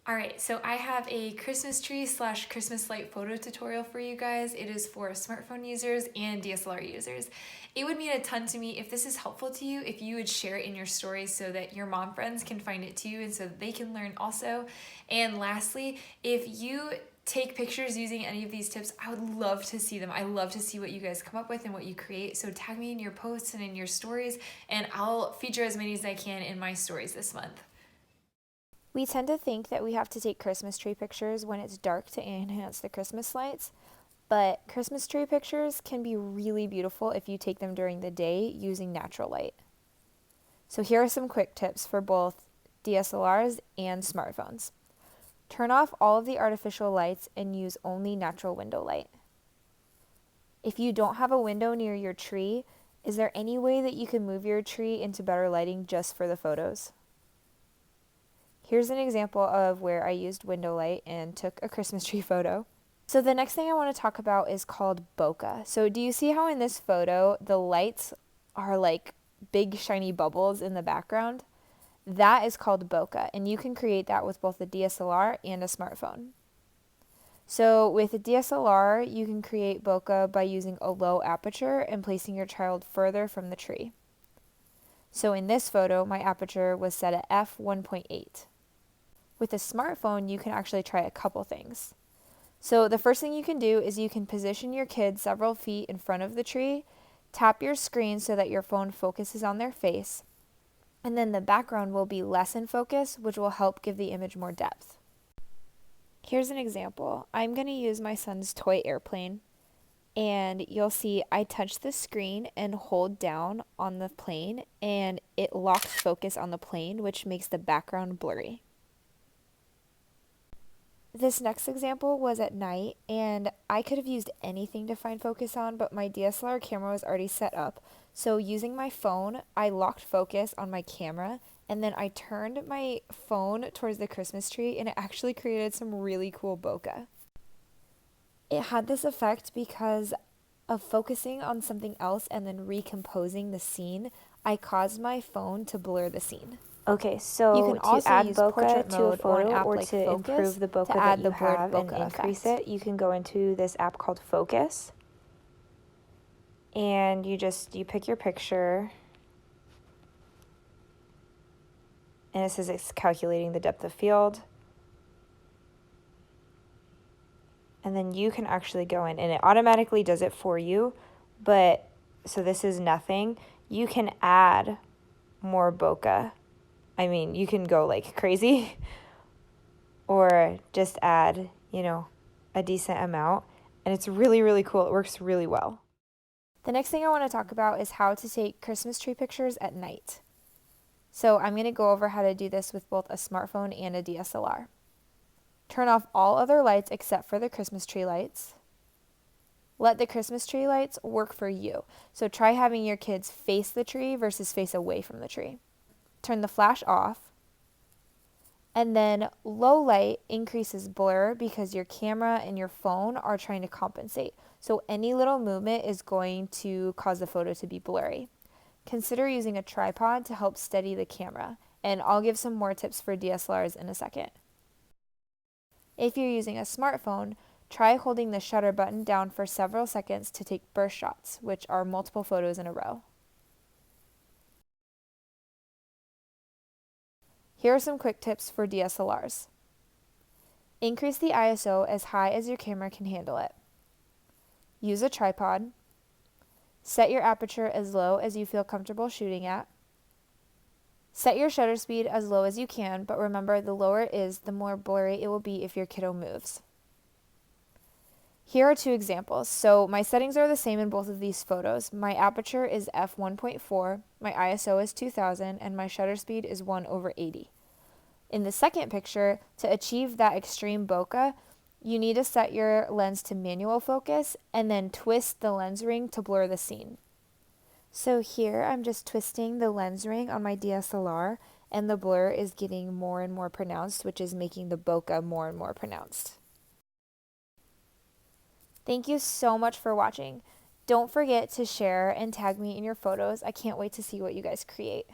All right, so I have a Christmas tree slash Christmas light photo tutorial for you guys. It is for smartphone users and DSLR users. It would mean a ton to me if this is helpful to you, if you would share it in your stories so that your mom friends can find it too and so that they can learn also. And lastly, if you take pictures using any of these tips, I would love to see them. I love to see what you guys come up with and what you create. So tag me in your posts and in your stories, and I'll feature as many as I can in my stories this month. We tend to think that we have to take Christmas tree pictures when it's dark to enhance the Christmas lights, but Christmas tree pictures can be really beautiful if you take them during the day using natural light. So here are some quick tips for both DSLRs and smartphones. Turn off all of the artificial lights and use only natural window light. If you don't have a window near your tree, is there any way that you can move your tree into better lighting just for the photos? Here's an example of where I used window light and took a Christmas tree photo. So the next thing I want to talk about is called bokeh. So do you see how in this photo the lights are like big shiny bubbles in the background? That is called bokeh, and you can create that with both a DSLR and a smartphone. So with a DSLR, you can create bokeh by using a low aperture and placing your child further from the tree. So in this photo, my aperture was set at f1.8. With a smartphone, you can actually try a couple things. So the first thing you can do is you can position your kid several feet in front of the tree, tap your screen so that your phone focuses on their face, and then the background will be less in focus, which will help give the image more depth. Here's an example. I'm going to use my son's toy airplane, and you'll see I touch the screen and hold down on the plane, and it locks focus on the plane, which makes the background blurry. This next example was at night, and I could have used anything to find focus on, but my DSLR camera was already set up. So using my phone, I locked focus on my camera, and then I turned my phone towards the Christmas tree, and it actually created some really cool bokeh. It had this effect because of focusing on something else and then recomposing the scene. I caused my phone to blur the scene. Okay, You so can to also add use bokeh portrait to a mode or an photo app or like to Focus improve the bokeh to that add you the blurred have and bokeh increase effect. it, you can go into this app called Focus. And you pick your picture. And it says it's calculating the depth of field. And then you can actually go in and it automatically does it for you. But so this is nothing. You can add more bokeh. I mean, you can go like crazy or just add, a decent amount. And it's really, really cool. It works really well. The next thing I want to talk about is how to take Christmas tree pictures at night. So I'm going to go over how to do this with both a smartphone and a DSLR. Turn off all other lights except for the Christmas tree lights. Let the Christmas tree lights work for you. So try having your kids face the tree versus face away from the tree. Turn the flash off. And then low light increases blur because your camera and your phone are trying to compensate. So any little movement is going to cause the photo to be blurry. Consider using a tripod to help steady the camera. And I'll give some more tips for DSLRs in a second. If you're using a smartphone, try holding the shutter button down for several seconds to take burst shots, which are multiple photos in a row. Here are some quick tips for DSLRs. Increase the ISO as high as your camera can handle it. Use a tripod. Set your aperture as low as you feel comfortable shooting at. Set your shutter speed as low as you can, but remember the lower it is, the more blurry it will be if your kiddo moves. Here are two examples. So my settings are the same in both of these photos. My aperture is f1.4, my ISO is 2000, and my shutter speed is 1/80. In the second picture, to achieve that extreme bokeh, you need to set your lens to manual focus and then twist the lens ring to blur the scene. So here I'm just twisting the lens ring on my DSLR and the blur is getting more and more pronounced, which is making the bokeh more and more pronounced. Thank you so much for watching. Don't forget to share and tag me in your photos. I can't wait to see what you guys create.